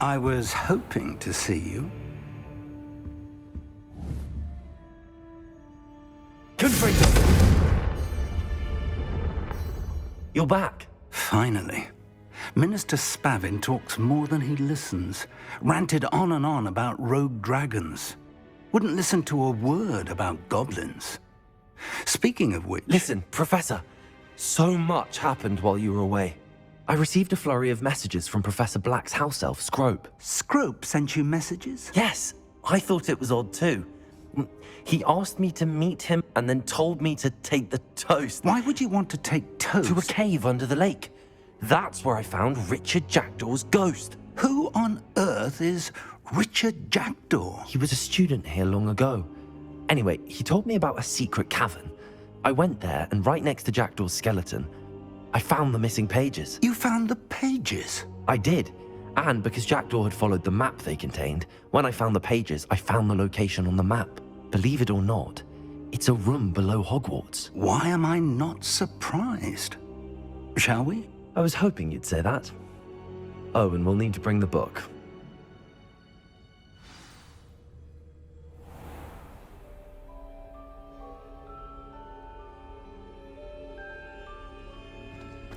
I was hoping to see you. Confringo! You're back. Finally. Minister Spavin talks more than he listens. Ranted on and on about rogue dragons. Wouldn't listen to a word about goblins. Speaking of which... Listen, Professor. So much happened while you were away. I received a flurry of messages from Professor Black's house elf, Scrope. Scrope sent you messages? Yes, I thought it was odd too. He asked me to meet him and then told me to take the toast. Why would you want to take toast? To a cave under the lake. That's where I found Richard Jackdaw's ghost. Who on earth is Richard Jackdaw? He was a student here long ago. Anyway, he told me about a secret cavern. I went there, and right next to Jackdaw's skeleton, I found the missing pages. You found the pages? I did. And because Jackdaw had followed the map they contained, when I found the pages, I found the location on the map. Believe it or not, it's a room below Hogwarts. Why am I not surprised? Shall we? I was hoping you'd say that. Oh, and we'll need to bring the book.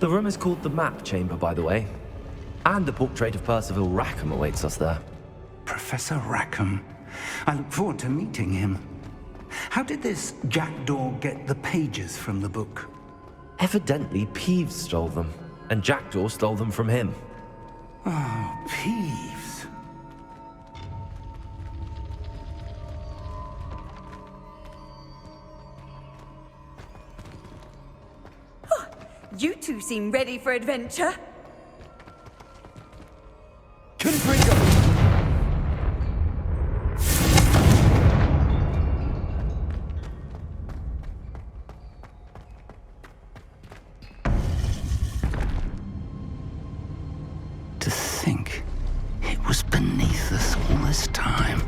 The room is called the Map Chamber, by the way. And the portrait of Percival Rackham awaits us there. Professor Rackham. I look forward to meeting him. How did this Jackdaw get the pages from the book? Evidently, Peeves stole them, and Jackdaw stole them from him. Oh, Peeves. You two seem ready for adventure. Confringo! To think it was beneath us all this time.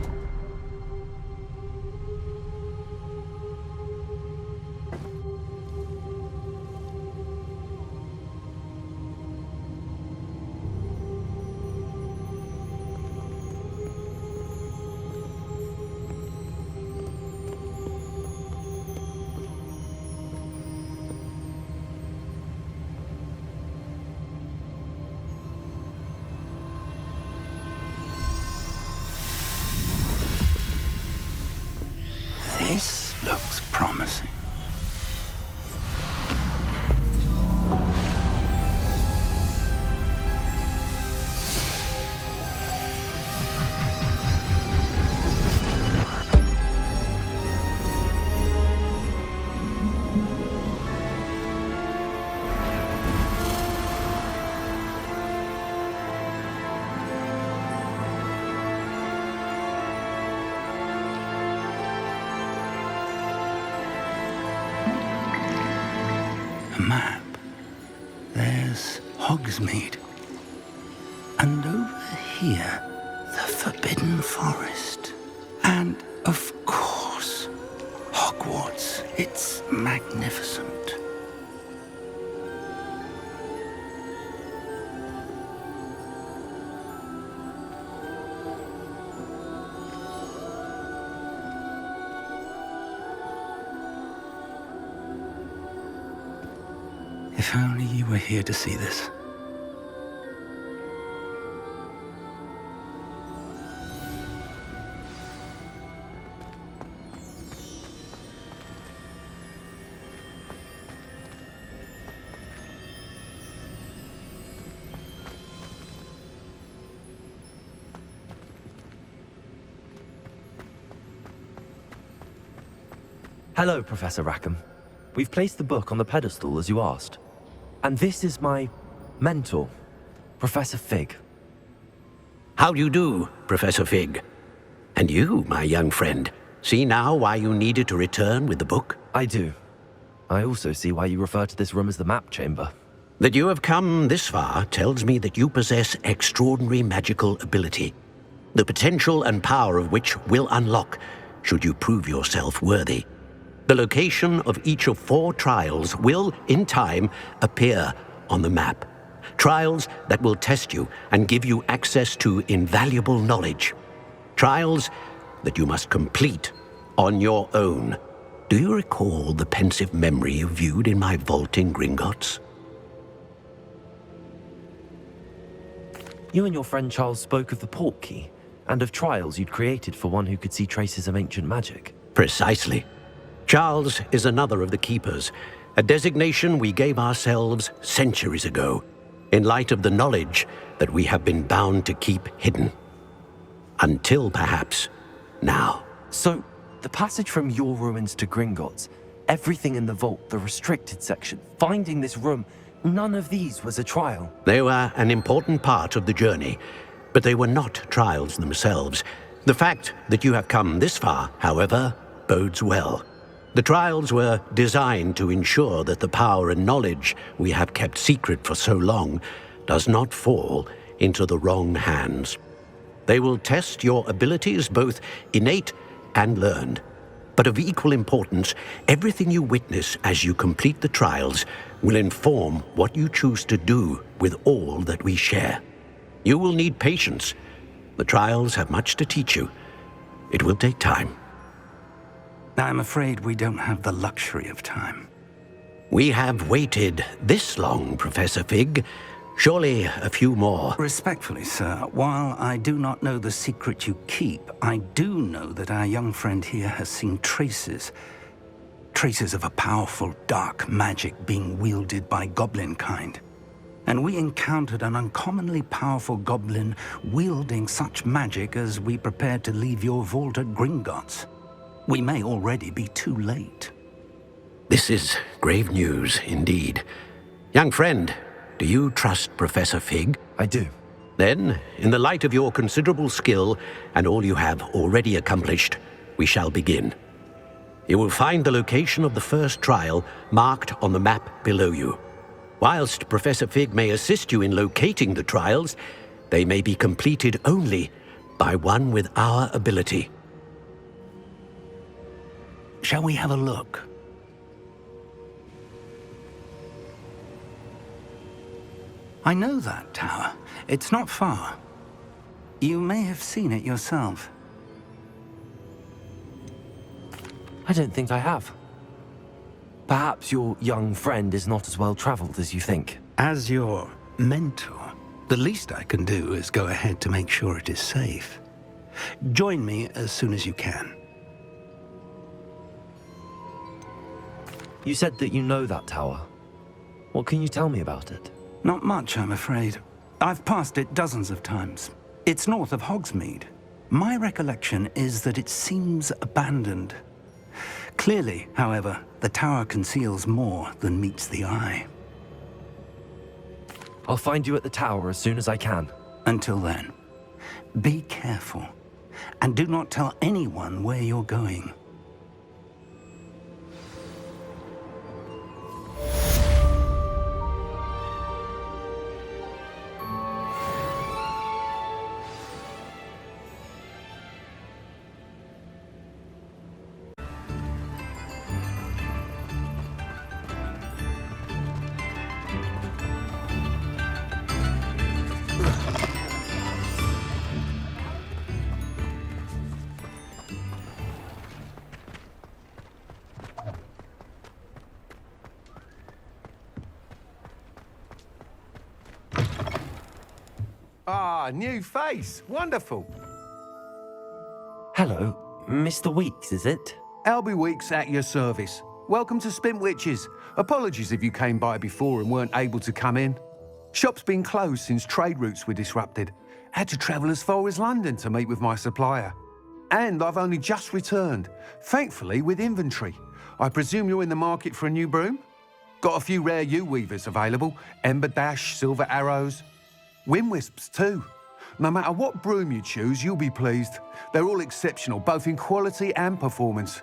This looks promising. Map. There's Hogsmeade. And over here, the Forbidden Forest. And, of course, Hogwarts. It's magnificent. If only you were here to see this. Hello, Professor Rackham. We've placed the book on the pedestal as you asked. And this is my mentor, Professor Fig. How do you do, Professor Fig? And you, my young friend, see now why you needed to return with the book? I do. I also see why you refer to this room as the Map Chamber. That you have come this far tells me that you possess extraordinary magical ability, the potential and power of which will unlock should you prove yourself worthy. The location of each of 4 trials will, in time, appear on the map. Trials that will test you and give you access to invaluable knowledge. Trials that you must complete on your own. Do you recall the pensive memory you viewed in my vault in Gringotts? You and your friend Charles spoke of the port key, and of trials you'd created for one who could see traces of ancient magic. Precisely. Charles is another of the Keepers, a designation we gave ourselves centuries ago, in light of the knowledge that we have been bound to keep hidden. Until, perhaps, now. So, the passage from your ruins to Gringotts, everything in the vault, the restricted section, finding this room, none of these was a trial. They were an important part of the journey, but they were not trials themselves. The fact that you have come this far, however, bodes well. The trials were designed to ensure that the power and knowledge we have kept secret for so long does not fall into the wrong hands. They will test your abilities, both innate and learned. But of equal importance, everything you witness as you complete the trials will inform what you choose to do with all that we share. You will need patience. The trials have much to teach you. It will take time. I'm afraid we don't have the luxury of time. We have waited this long, Professor Fig. Surely a few more. Respectfully, sir, while I do not know the secret you keep, I do know that our young friend here has seen traces of a powerful dark magic being wielded by goblin kind. And we encountered an uncommonly powerful goblin wielding such magic as we prepared to leave your vault at Gringotts. We may already be too late. This is grave news indeed. Young friend, do you trust Professor Fig? I do. Then, in the light of your considerable skill and all you have already accomplished, we shall begin. You will find the location of the first trial marked on the map below you. Whilst Professor Fig may assist you in locating the trials, they may be completed only by one with our ability. Shall we have a look? I know that tower. It's not far. You may have seen it yourself. I don't think I have. Perhaps your young friend is not as well traveled as you think. As your mentor, the least I can do is go ahead to make sure it is safe. Join me as soon as you can. You said that you know that tower. What can you tell me about it? Not much, I'm afraid. I've passed it dozens of times. It's north of Hogsmeade. My recollection is that it seems abandoned. Clearly, however, the tower conceals more than meets the eye. I'll find you at the tower as soon as I can. Until then, be careful, and do not tell anyone where you're going. Ah, new face. Wonderful. Hello, Mr. Weeks, is it? Albie Weeks at your service. Welcome to Spintwitches. Apologies if you came by before and weren't able to come in. Shop's been closed since trade routes were disrupted. Had to travel as far as London to meet with my supplier. And I've only just returned, thankfully with inventory. I presume you're in the market for a new broom? Got a few rare yew-weavers available. Ember Dash, Silver Arrows. Wind Wisps too. No matter what broom you choose, you'll be pleased. They're all exceptional, both in quality and performance.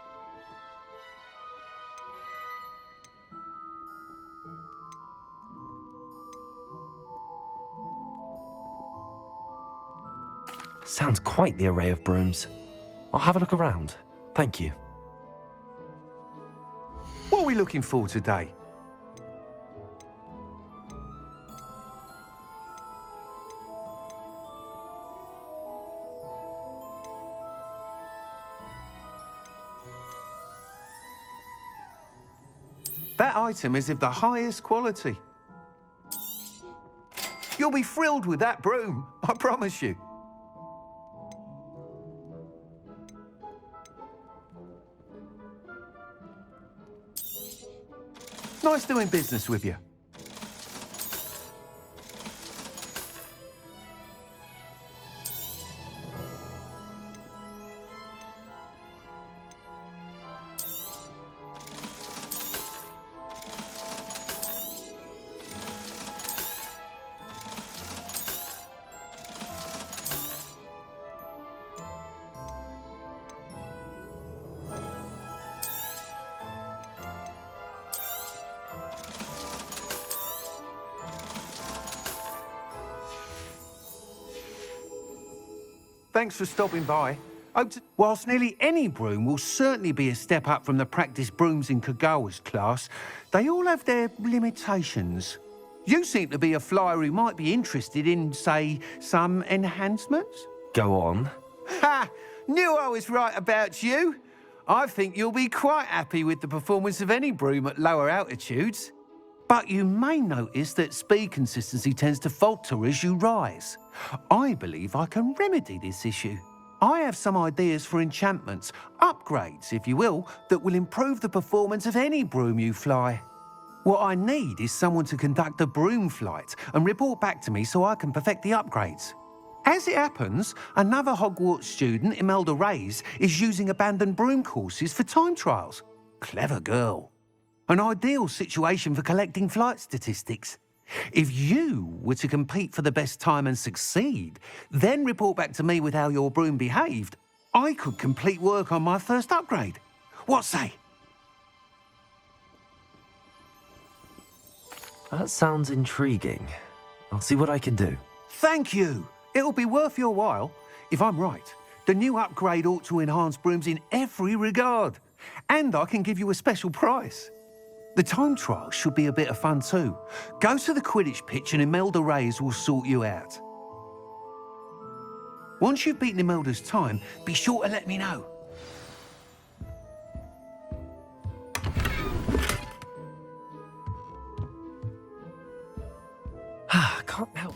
Sounds quite the array of brooms. I'll have a look around. Thank you. What are we looking for today? That item is of the highest quality. You'll be thrilled with that broom, I promise you. Nice doing business with you. Thanks for stopping by. Whilst nearly any broom will certainly be a step up from the practice brooms in Kagawa's class, they all have their limitations. You seem to be a flyer who might be interested in, say, some enhancements? Go on. Ha! Knew I was right about you. I think you'll be quite happy with the performance of any broom at lower altitudes. But you may notice that speed consistency tends to falter as you rise. I believe I can remedy this issue. I have some ideas for enchantments, upgrades, if you will, that will improve the performance of any broom you fly. What I need is someone to conduct a broom flight and report back to me so I can perfect the upgrades. As it happens, another Hogwarts student, Imelda Reyes, is using abandoned broom courses for time trials. Clever girl. An ideal situation for collecting flight statistics. If you were to compete for the best time and succeed, then report back to me with how your broom behaved, I could complete work on my first upgrade. What say? That sounds intriguing. I'll see what I can do. Thank you. It'll be worth your while. If I'm right, the new upgrade ought to enhance brooms in every regard. And I can give you a special price. The time trial should be a bit of fun too. Go to the Quidditch pitch and Imelda Reyes will sort you out. Once you've beaten Imelda's time, be sure to let me know. Can't help.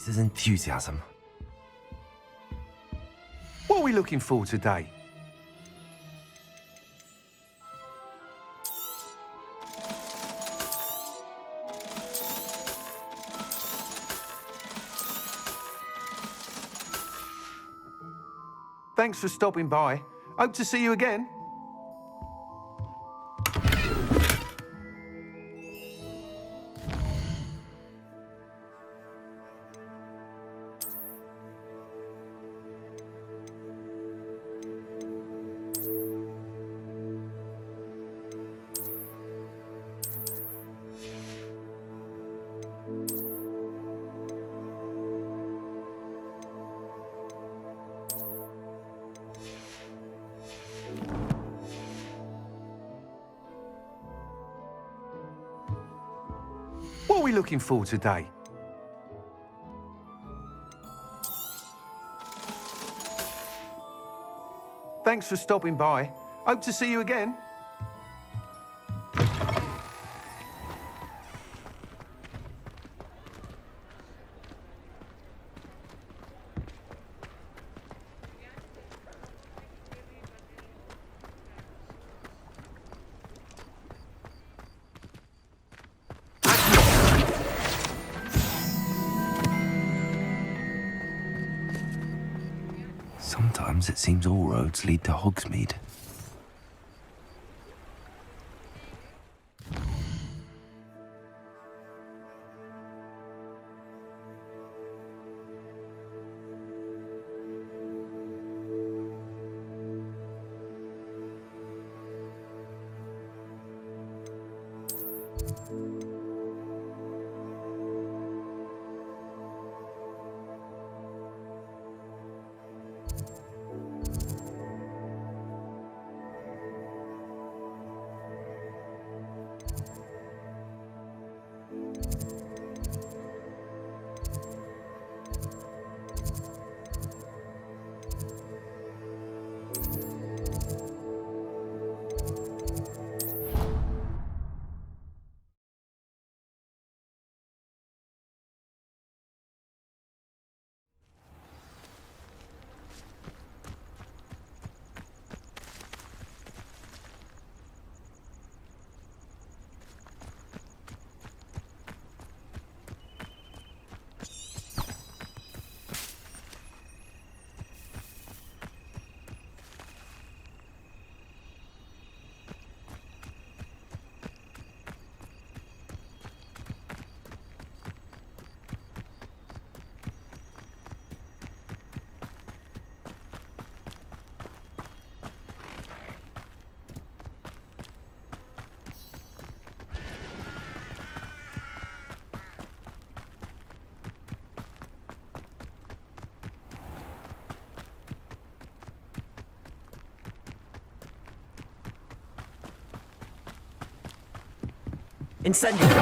His enthusiasm. What are we looking for today? Thanks for stopping by. Hope to see you again. What are we looking for today? Thanks for stopping by. Hope to see you again. Sometimes it seems all roads lead to Hogsmeade. Incendiary!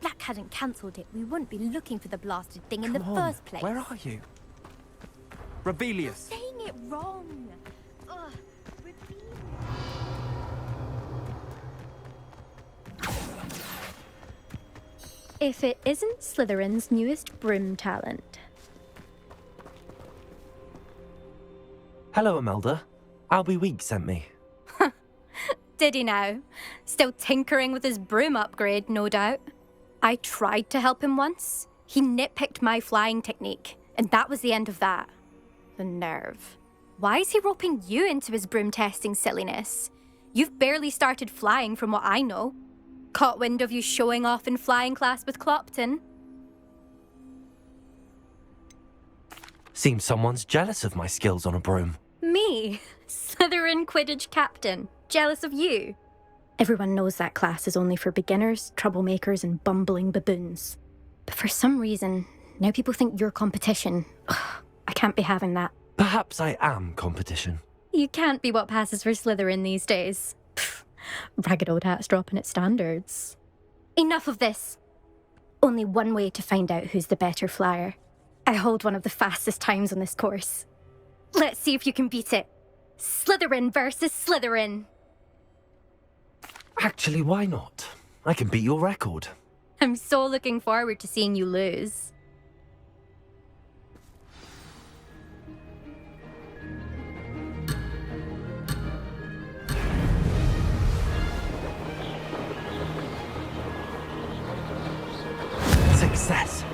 Black hadn't cancelled it, we wouldn't be looking for the blasted thing in the first place. Where are you? Rebellious. Saying it wrong. Ugh, If it isn't Slytherin's newest broom talent. Hello, Imelda. Albie Week sent me. Did he now? Still tinkering with his broom upgrade, no doubt. I tried to help him once. He nitpicked my flying technique, and that was the end of that. The nerve. Why is he roping you into his broom testing silliness? You've barely started flying from what I know. Caught wind of you showing off in flying class with Clopton. Seems someone's jealous of my skills on a broom. Me? Slytherin Quidditch captain. Jealous of you? Everyone knows that class is only for beginners, troublemakers, and bumbling baboons. But for some reason, now people think you're competition. Ugh, I can't be having that. Perhaps I am competition. You can't be what passes for Slytherin these days. Pfft, ragged old hat's dropping its standards. Enough of this. Only one way to find out who's the better flyer. I hold one of the fastest times on this course. Let's see if you can beat it. Slytherin versus Slytherin. Actually, why not? I can beat your record. I'm so looking forward to seeing you lose. Success.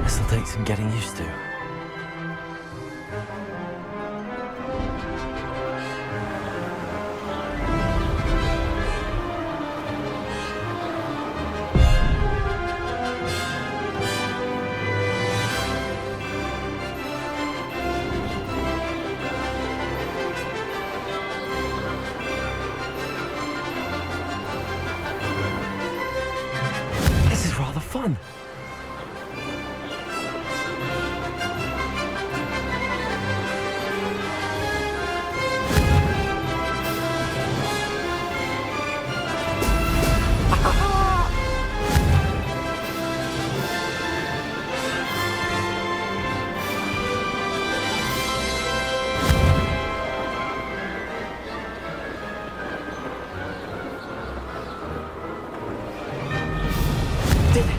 This'll take some getting used to. This is rather fun. Did it!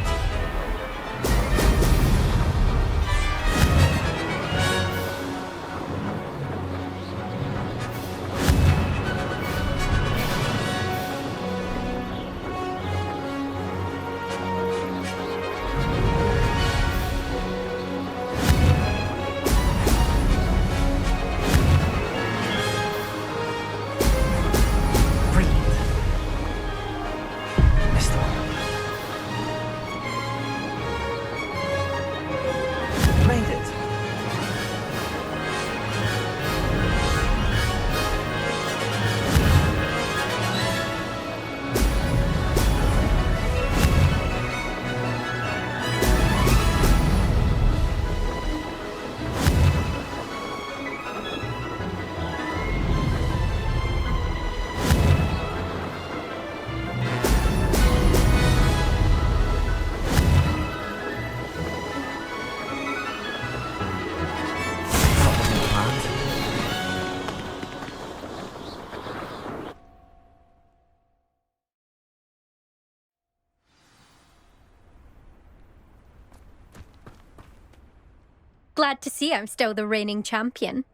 Glad to see I'm still the reigning champion.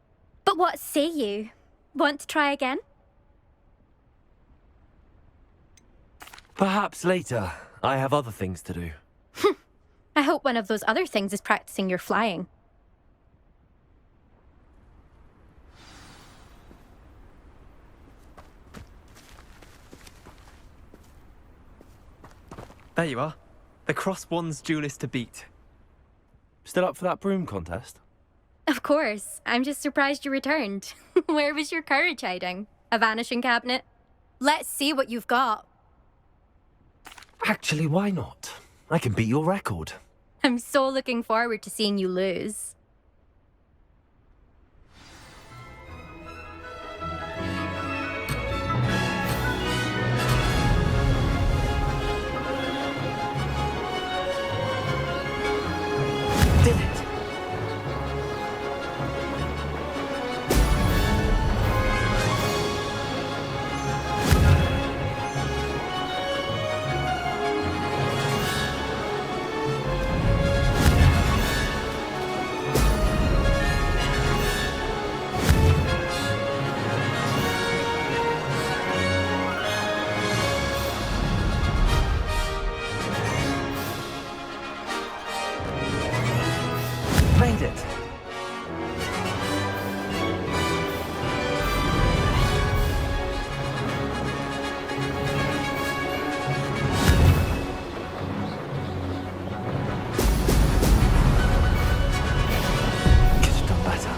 But what say you? Want to try again? Perhaps later. I have other things to do. I hope one of those other things is practicing your flying. There you are. The Crosswands duelist to beat. Still up for that broom contest? Of course. I'm just surprised you returned. Where was your courage hiding? A vanishing cabinet? Let's see what you've got. Actually, why not? I can beat your record. I'm so looking forward to seeing you lose. Did it! Made it! Could have done better.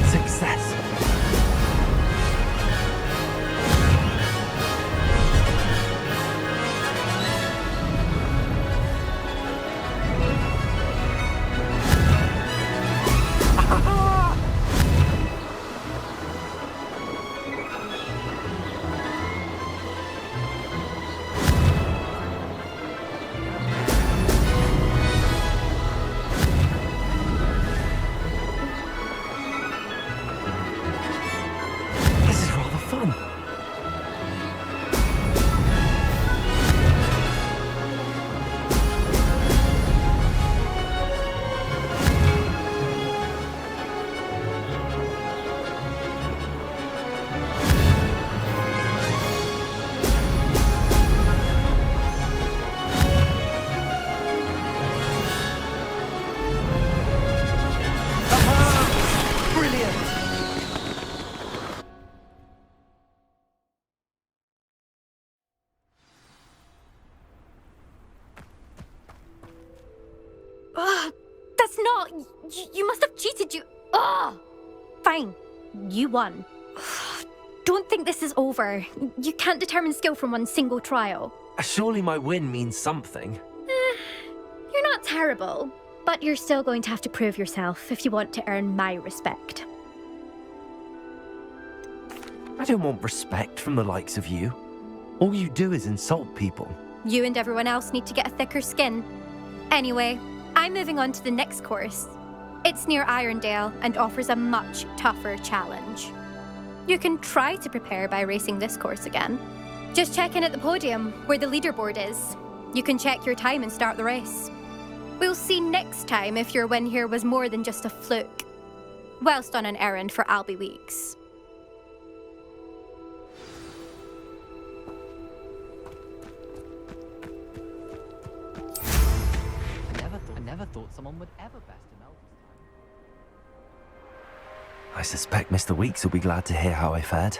Success. This is rather fun. Brilliant! Ugh, that's not... You must have cheated, you... Ugh! Fine. You won. Don't think this is over. You can't determine skill from one single trial. Surely my win means something. You're not terrible, but you're still going to have to prove yourself if you want to earn my respect. I don't want respect from the likes of you. All you do is insult people. You and everyone else need to get a thicker skin. Anyway, I'm moving on to the next course. It's near Irondale and offers a much tougher challenge. You can try to prepare by racing this course again. Just check in at the podium, where the leaderboard is. You can check your time and start the race. We'll see next time if your win here was more than just a fluke. Whilst on an errand for Albie Weeks. I never thought someone would ever best an elf. I suspect Mr. Weeks will be glad to hear how I fared.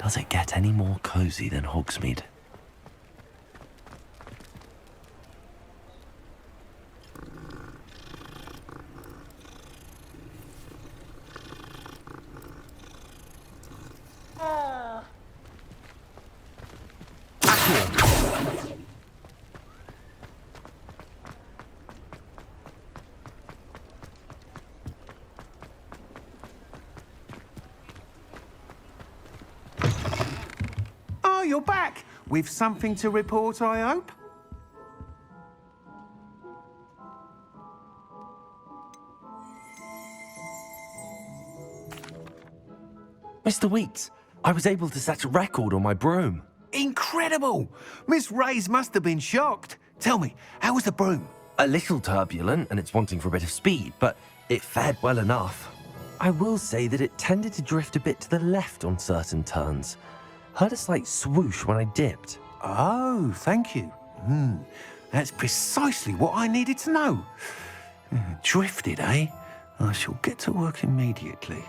Does it get any more cozy than Hogsmeade? Oh, you're back! With something to report, I hope? Mr. Weeks, I was able to set a record on my broom. Incredible! Miss Reyes must have been shocked. Tell me, how was the broom? A little turbulent and it's wanting for a bit of speed, but it fared well enough. I will say that it tended to drift a bit to the left on certain turns. Heard a slight swoosh when I dipped. Oh, thank you. That's precisely what I needed to know. Drifted, eh? I shall get to work immediately.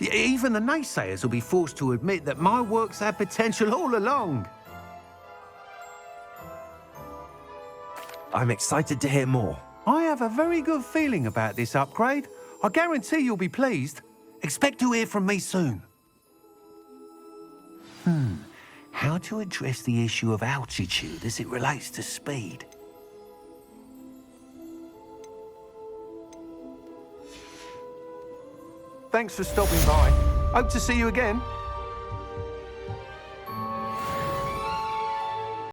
Even the naysayers will be forced to admit that my work's had potential all along. I'm excited to hear more. I have a very good feeling about this upgrade. I guarantee you'll be pleased. Expect to hear from me soon. How to address the issue of altitude as it relates to speed? Thanks for stopping by. Hope to see you again.